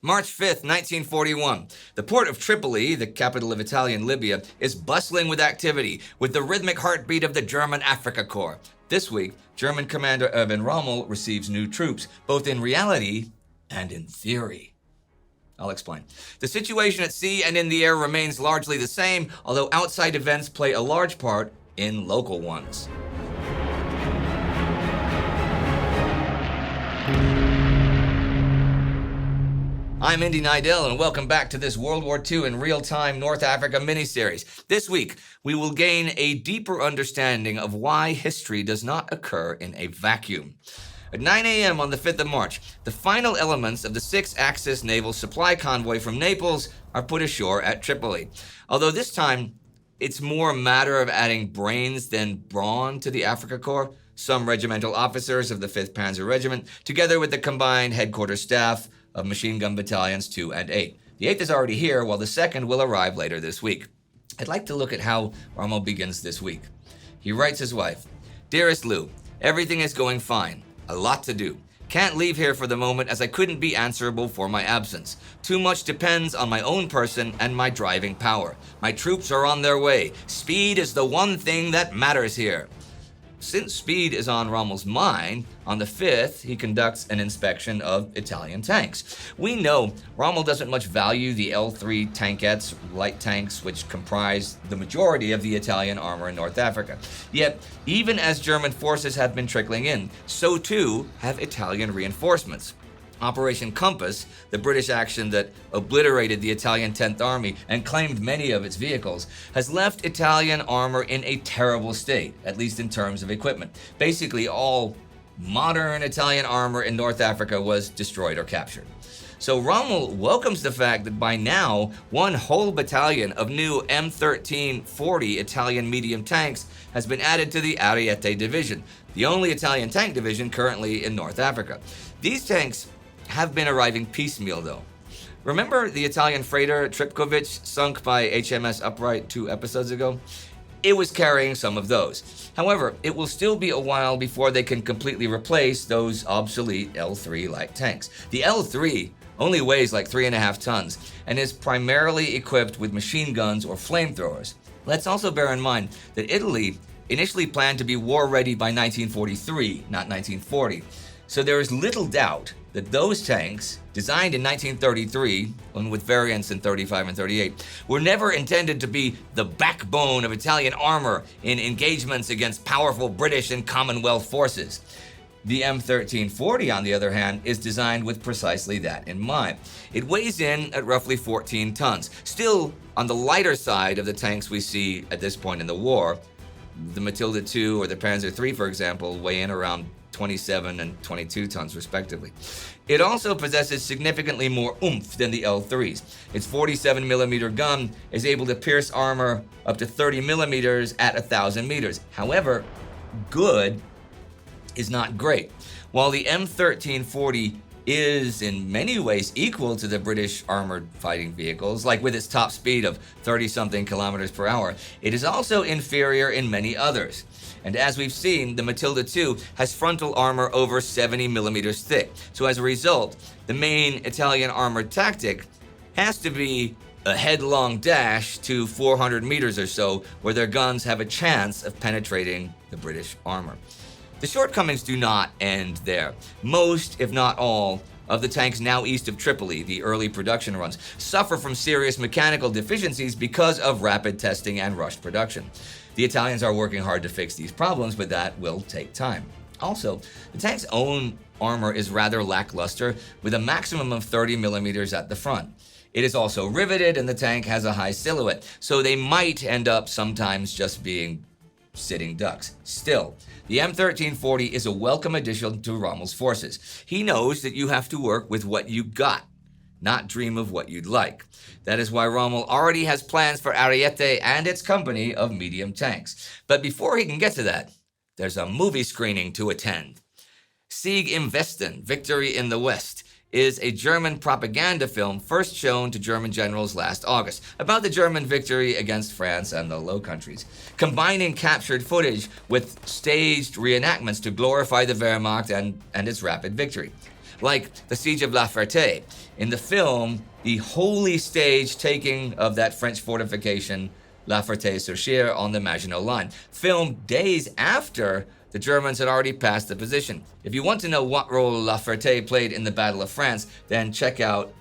March 5th, 1941. The port of Tripoli, the capital of Italian Libya, is bustling with activity, with the rhythmic heartbeat of the German Afrika Korps. This week, German Commander Erwin Rommel receives new troops, both in reality and in theory. I'll explain. The situation at sea and in the air remains largely the same, although outside events play a large part in local ones. I'm Indy Neidell, and welcome back to this World War II in real-time North Africa miniseries. This week, we will gain a deeper understanding of why history does not occur in a vacuum. At 9 a.m. on the 5th of March, the final elements of the 6-Axis naval supply convoy from Naples are put ashore at Tripoli. Although this time, it's more a matter of adding brains than brawn to the Afrika Korps. Some regimental officers of the 5th Panzer-Regiment, together with the combined headquarters staff of machine gun battalions 2 and 8. The 8th is already here, while the 2nd will arrive later this week. I'd like to look at how Rommel begins this week. He writes his wife, "Dearest Lou, everything is going fine. A lot to do. Can't leave here for the moment as I couldn't be answerable for my absence. Too much depends on my own person and my driving power. My troops are on their way. Speed is the one thing that matters here." Since speed is on Rommel's mind, on the 5th, he conducts an inspection of Italian tanks. We know Rommel doesn't much value the L3 tankettes, light tanks, which comprise the majority of the Italian armor in North Africa. Yet, even as German forces have been trickling in, so too have Italian reinforcements. Operation Compass, the British action that obliterated the Italian 10th Army and claimed many of its vehicles, has left Italian armor in a terrible state, at least in terms of equipment. Basically, all modern Italian armor in North Africa was destroyed or captured. So Rommel welcomes the fact that by now, one whole battalion of new M1340 Italian medium tanks has been added to the Ariete division, the only Italian tank division currently in North Africa. These tanks have been arriving piecemeal, though. Remember the Italian freighter Tripkovich sunk by HMS Upright 2 episodes ago? It was carrying some of those. However, it will still be a while before they can completely replace those obsolete L3 light tanks. The L3 only weighs like 3.5 tons and is primarily equipped with machine guns or flamethrowers. Let's also bear in mind that Italy initially planned to be war ready by 1943, not 1940. So there is little doubt that those tanks, designed in 1933, and with variants in 35 and 38, were never intended to be the backbone of Italian armor in engagements against powerful British and Commonwealth forces. The M1340, on the other hand, is designed with precisely that in mind. It weighs in at roughly 14 tons, still on the lighter side of the tanks we see at this point in the war. The Matilda II or the Panzer III, for example, weigh in around 27 and 22 tons respectively. It also possesses significantly more oomph than the L3s. Its 47mm gun is able to pierce armor up to 30mm at 1,000 meters. However, good is not great. While the M1340 is in many ways equal to the British armored fighting vehicles, like with its top speed of 30-something kilometers per hour, it is also inferior in many others. And as we've seen, the Matilda II has frontal armor over 70 millimeters thick. So as a result, the main Italian armored tactic has to be a headlong dash to 400 meters or so, where their guns have a chance of penetrating the British armor. The shortcomings do not end there. Most, if not all, of the tanks now east of Tripoli, the early production runs, suffer from serious mechanical deficiencies because of rapid testing and rushed production. The Italians are working hard to fix these problems, but that will take time. Also, the tank's own armor is rather lackluster, with a maximum of 30 millimeters at the front. It is also riveted, and the tank has a high silhouette, so they might end up sometimes just being sitting ducks. Still, the M1340 is a welcome addition to Rommel's forces. He knows that you have to work with what you got, not dream of what you'd like. That is why Rommel already has plans for Ariete and its company of medium tanks. But before he can get to that, there's a movie screening to attend. Sieg im Westen, Victory in the West, is a German propaganda film first shown to German generals last August about the German victory against France and the Low Countries, combining captured footage with staged reenactments to glorify the Wehrmacht and its rapid victory. like the Siege of La Ferté. In the film, the holy stage taking of that French fortification, La Ferté-sur-Cher, on the Maginot Line, filmed days after the Germans had already passed the position. If you want to know what role La Ferté played in the Battle of France, then check out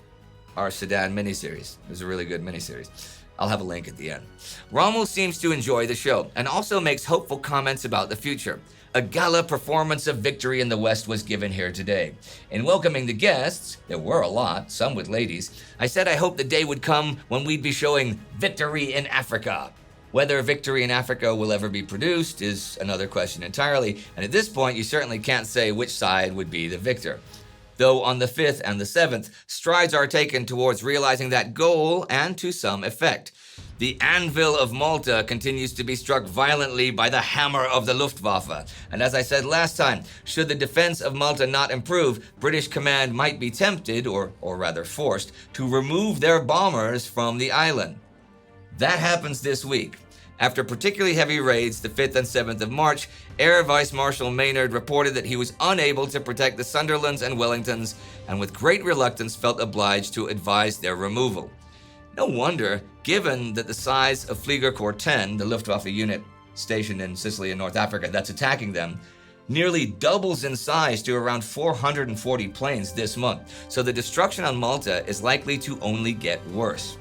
our Sedan miniseries. It was a really good miniseries. I'll have a link at the end. Rommel seems to enjoy the show and also makes hopeful comments about the future. A gala performance of victory in the West was given here today. In welcoming the guests, there were a lot, some with ladies, I said I hoped the day would come when we'd be showing victory in Africa. Whether victory in Africa will ever be produced is another question entirely, and at this point you certainly can't say which side would be the victor. Though on the 5th and the 7th, strides are taken towards realizing that goal and to some effect. The anvil of Malta continues to be struck violently by the hammer of the Luftwaffe. And as I said last time, should the defense of Malta not improve, British command might be tempted, or rather forced, to remove their bombers from the island. That happens this week. After particularly heavy raids the 5th and 7th of March, Air Vice Marshal Maynard reported that he was unable to protect the Sunderlands and Wellingtons, and with great reluctance felt obliged to advise their removal. No wonder, given that the size of Fliegerkorps 10, the Luftwaffe unit stationed in Sicily and North Africa that's attacking them, nearly doubles in size to around 440 planes this month. So the destruction on Malta is likely to only get worse.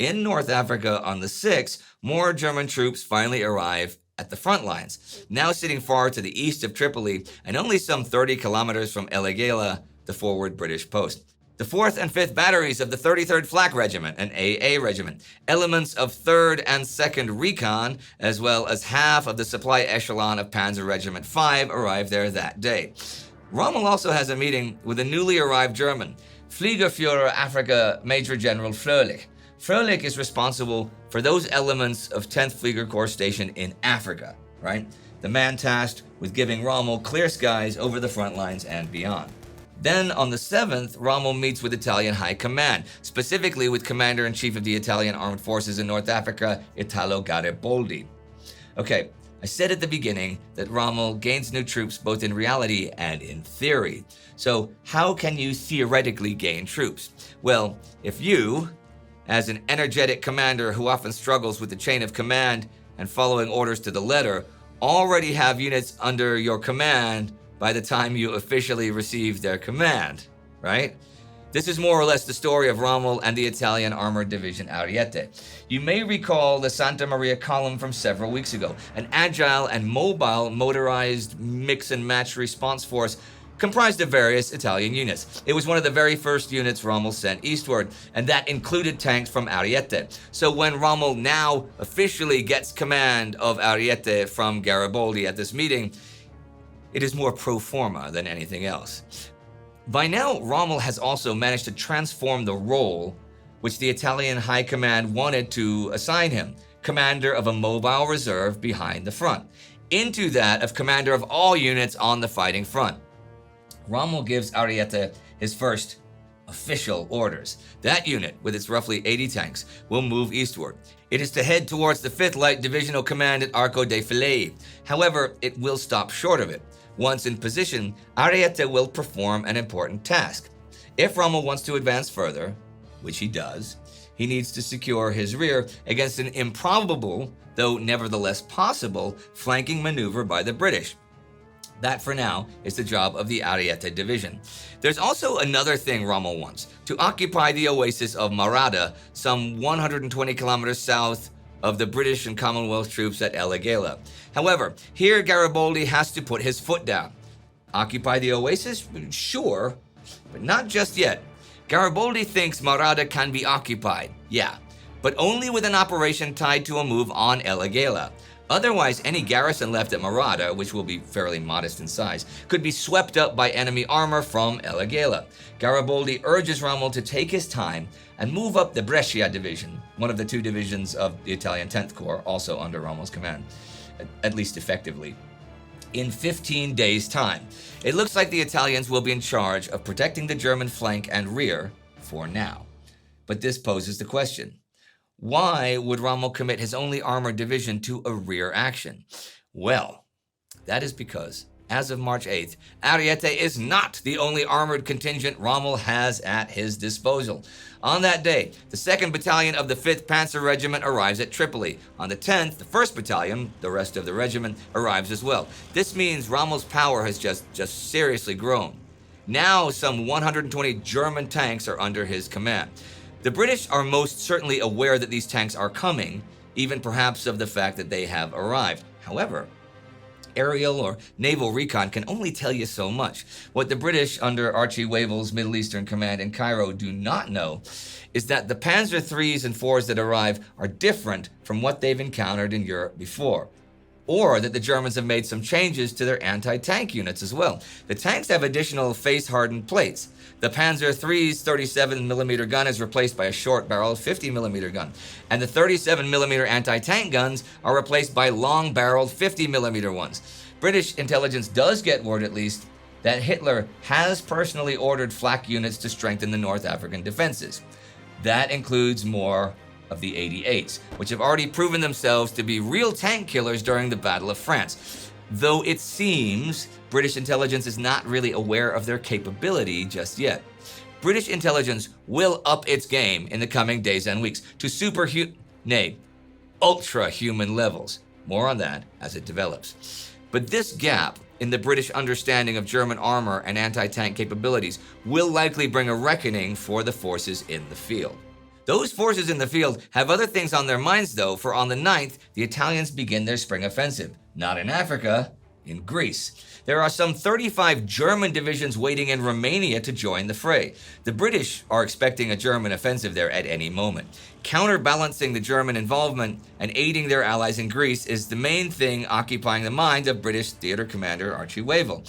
In North Africa on the 6th, more German troops finally arrive at the front lines, now sitting far to the east of Tripoli and only some 30 kilometers from El Agheila, the forward British post. The 4th and 5th batteries of the 33rd Flak Regiment, an AA regiment, elements of 3rd and 2nd Recon, as well as half of the supply echelon of Panzer-Regiment 5 arrived there that day. Rommel also has a meeting with a newly arrived German, Fliegerführer Africa Major General Fröhlich. Fröhlich is responsible for those elements of 10th Fliegerkorps stationed in Africa, right? The man tasked with giving Rommel clear skies over the front lines and beyond. Then on the 7th, Rommel meets with Italian High Command, specifically with Commander-in-Chief of the Italian Armed Forces in North Africa, Italo Garibaldi. Okay, I said at the beginning that Rommel gains new troops both in reality and in theory. So how can you theoretically gain troops? Well, if you, as an energetic commander who often struggles with the chain of command and following orders to the letter, already have units under your command by the time you officially receive their command, right? This is more or less the story of Rommel and the Italian Armored Division Ariete. You may recall the Santa Maria column from several weeks ago, an agile and mobile motorized mix-and-match response force comprised of various Italian units. It was one of the very first units Rommel sent eastward, and that included tanks from Ariete. So when Rommel now officially gets command of Ariete from Garibaldi at this meeting, it is more pro forma than anything else. By now, Rommel has also managed to transform the role which the Italian High Command wanted to assign him, commander of a mobile reserve behind the front, into that of commander of all units on the fighting front. Rommel gives Ariete his first official orders. That unit, with its roughly 80 tanks, will move eastward. It is to head towards the 5th Light Divisional Command at Arco dei Filei. However, it will stop short of it. Once in position, Ariete will perform an important task. If Rommel wants to advance further, which he does, he needs to secure his rear against an improbable, though nevertheless possible, flanking maneuver by the British. That, for now, is the job of the Ariete division. There's also another thing Rommel wants: to occupy the oasis of Marada, some 120 kilometers south of the British and Commonwealth troops at El Agheila. However, here Garibaldi has to put his foot down. Occupy the oasis? Sure, but not just yet. Garibaldi thinks Marada can be occupied, yeah, but only with an operation tied to a move on El Agheila. Otherwise, any garrison left at Marada, which will be fairly modest in size, could be swept up by enemy armor from El Agheila. Garibaldi urges Rommel to take his time and move up the Brescia division, one of the two divisions of the Italian 10th Corps, also under Rommel's command, at least effectively, in 15 days' time. It looks like the Italians will be in charge of protecting the German flank and rear for now. But this poses the question: why would Rommel commit his only armored division to a rear action? Well, that is because As of March 8th, Ariete is not the only armored contingent Rommel has at his disposal. On that day, the 2nd Battalion of the 5th Panzer-Regiment arrives at Tripoli. On the 10th, the 1st Battalion, the rest of the regiment, arrives as well. This means Rommel's power has just seriously grown. Now, some 120 German tanks are under his command. The British are most certainly aware that these tanks are coming, even perhaps of the fact that they have arrived. However, aerial or naval recon can only tell you so much. What the British under Archie Wavell's Middle Eastern Command in Cairo do not know is that the Panzer IIIs and IVs that arrive are different from what they've encountered in Europe before. Or that the Germans have made some changes to their anti-tank units as well. The tanks have additional face-hardened plates. The Panzer III's 37mm gun is replaced by a short-barreled 50mm gun, and the 37mm anti-tank guns are replaced by long-barreled 50mm ones. British intelligence does get word, at least, that Hitler has personally ordered flak units to strengthen the North African defenses. That includes more of the 88s, which have already proven themselves to be real tank killers during the Battle of France. Though it seems British intelligence is not really aware of their capability just yet. British intelligence will up its game in the coming days and weeks to ultra-human levels. More on that as it develops. But this gap in the British understanding of German armor and anti-tank capabilities will likely bring a reckoning for the forces in the field. Those forces in the field have other things on their minds though, for on the 9th, the Italians begin their spring offensive. Not in Africa, in Greece. There are some 35 German divisions waiting in Romania to join the fray. The British are expecting a German offensive there at any moment. Counterbalancing the German involvement and aiding their allies in Greece is the main thing occupying the mind of British Theatre Commander Archie Wavell.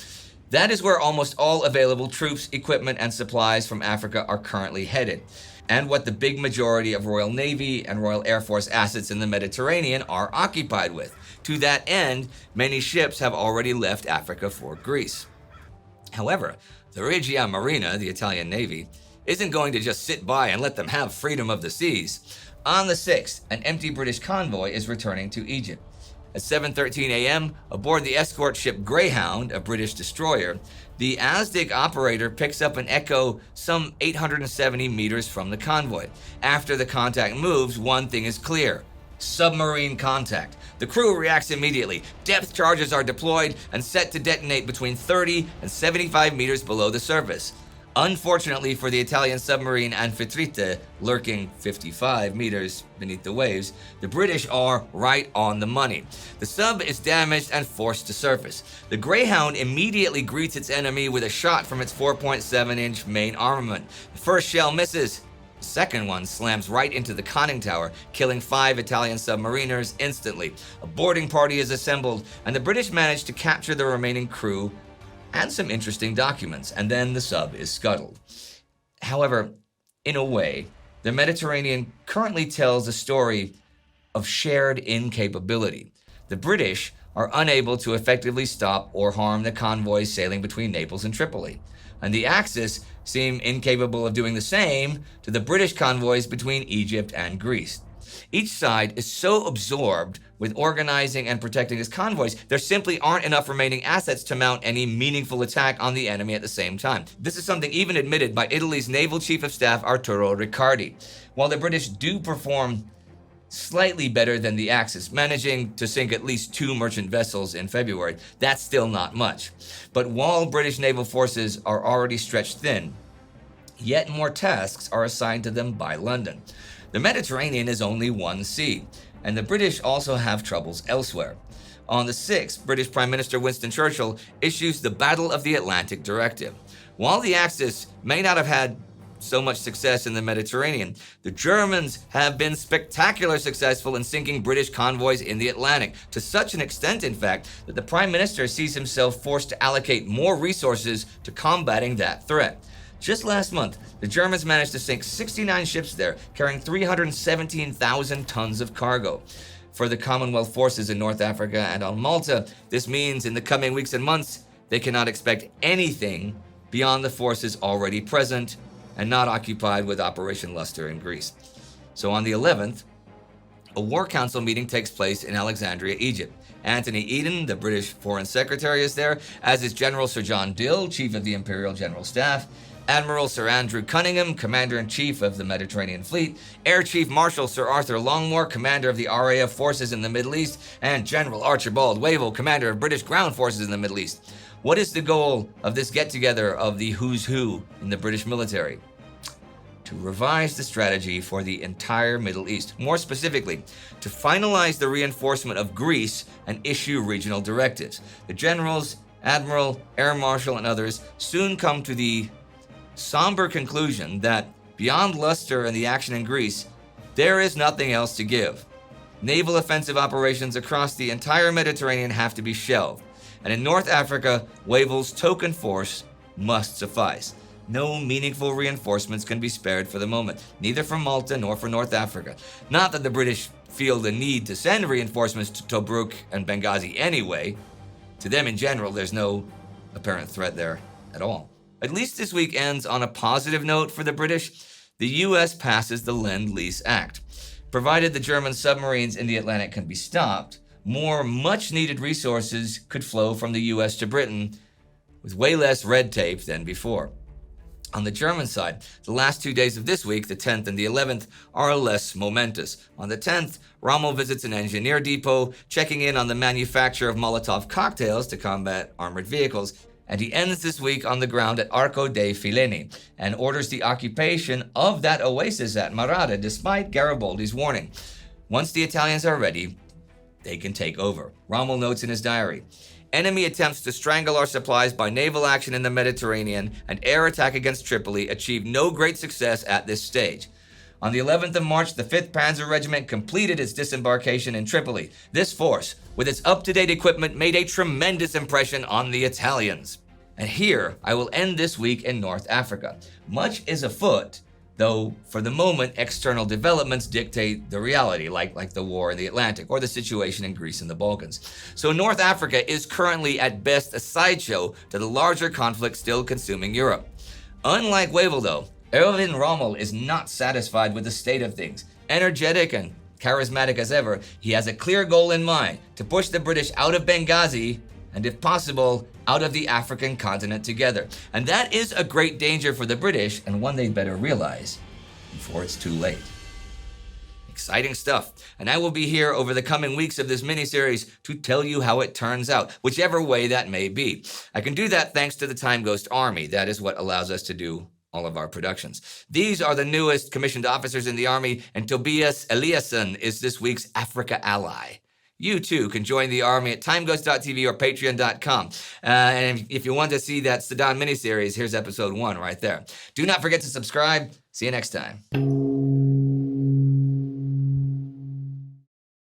That is where almost all available troops, equipment, and supplies from Africa are currently headed, and what the big majority of Royal Navy and Royal Air Force assets in the Mediterranean are occupied with. To that end, many ships have already left Africa for Greece. However, the Regia Marina, the Italian Navy, isn't going to just sit by and let them have freedom of the seas. On the 6th, an empty British convoy is returning to Egypt. At 7:13 a.m., aboard the escort ship Greyhound, a British destroyer, the ASDIC operator picks up an echo some 870 meters from the convoy. After the contact moves, one thing is clear: submarine contact. The crew reacts immediately. Depth charges are deployed and set to detonate between 30 and 75 meters below the surface. Unfortunately for the Italian submarine Anfitrite, lurking 55 meters beneath the waves, the British are right on the money. The sub is damaged and forced to surface. The Greyhound immediately greets its enemy with a shot from its 4.7-inch main armament. The first shell misses. The second one slams right into the conning tower, killing 5 Italian submariners instantly. A boarding party is assembled, and the British manage to capture the remaining crew and some interesting documents, and then the sub is scuttled. However, in a way, the Mediterranean currently tells a story of shared incapability. The British are unable to effectively stop or harm the convoys sailing between Naples and Tripoli, and the Axis seem incapable of doing the same to the British convoys between Egypt and Greece. Each side is so absorbed with organizing and protecting its convoys, there simply aren't enough remaining assets to mount any meaningful attack on the enemy at the same time. This is something even admitted by Italy's Naval Chief of Staff Arturo Riccardi. While the British do perform slightly better than the Axis, managing to sink at least 2 merchant vessels in February, that's still not much. But while British naval forces are already stretched thin, yet more tasks are assigned to them by London. The Mediterranean is only one sea, and the British also have troubles elsewhere. On the 6th, British Prime Minister Winston Churchill issues the Battle of the Atlantic Directive. While the Axis may not have had so much success in the Mediterranean, the Germans have been spectacularly successful in sinking British convoys in the Atlantic, to such an extent, in fact, that the Prime Minister sees himself forced to allocate more resources to combating that threat. Just last month, the Germans managed to sink 69 ships there, carrying 317,000 tons of cargo. For the Commonwealth forces in North Africa and on Malta, this means in the coming weeks and months, they cannot expect anything beyond the forces already present and not occupied with Operation Luster in Greece. So on the 11th, a War Council meeting takes place in Alexandria, Egypt, Anthony Eden, the British Foreign Secretary, is there, as is General Sir John Dill, Chief of the Imperial General Staff, Admiral Sir Andrew Cunningham, Commander-in-Chief of the Mediterranean Fleet, Air Chief Marshal Sir Arthur Longmore, Commander of the RAF Forces in the Middle East, and General Archibald Wavell, Commander of British Ground Forces in the Middle East. What is the goal of this get-together of the who's who in the British military? To revise the strategy for the entire Middle East. More specifically, to finalize the reinforcement of Greece and issue regional directives. The generals, Admiral, Air Marshal, and others soon come to the somber conclusion that beyond luster and the action in Greece, there is nothing else to give. Naval offensive operations across the entire Mediterranean have to be shelved. And in North Africa, Wavell's token force must suffice. No meaningful reinforcements can be spared for the moment, neither from Malta nor for North Africa. Not that the British feel the need to send reinforcements to Tobruk and Benghazi anyway. To them in general, there's no apparent threat there at all. At least this week ends on a positive note for the British. The US passes the Lend-Lease Act. Provided the German submarines in the Atlantic can be stopped, more much-needed resources could flow from the US to Britain with way less red tape than before. On the German side, the last 2 days of this week, the 10th and the 11th, are less momentous. On the 10th, Rommel visits an engineer depot, checking in on the manufacture of Molotov cocktails to combat armored vehicles, and he ends this week on the ground at Arco dei Fileni and orders the occupation of that oasis at Marada, despite Garibaldi's warning. Once the Italians are ready, they can take over. Rommel notes in his diary, enemy attempts to strangle our supplies by naval action in the Mediterranean and air attack against Tripoli achieved no great success at this stage. On the 11th of March, the 5th Panzer-Regiment completed its disembarkation in Tripoli. This force, with its up-to-date equipment, made a tremendous impression on the Italians. And here, I will end this week in North Africa. Much is afoot, though for the moment, external developments dictate the reality, like the war in the Atlantic or the situation in Greece and the Balkans. So North Africa is currently at best a sideshow to the larger conflict still consuming Europe. Unlike Wavell, though, Erwin Rommel is not satisfied with the state of things. Energetic and charismatic as ever, he has a clear goal in mind: to push the British out of Benghazi and, if possible, out of the African continent together. And that is a great danger for the British, and one they'd better realize before it's too late. Exciting stuff. And I will be here over the coming weeks of this miniseries to tell you how it turns out, whichever way that may be. I can do that thanks to the Time Ghost Army. That is what allows us to do all of our productions. These are the newest commissioned officers in the Army, and Tobias Eliasson is this week's Africa ally. You too can join the Army at timeghost.tv or patreon.com. And if you want to see that Saddam miniseries, here's episode 1 right there. Do not forget to subscribe. See you next time.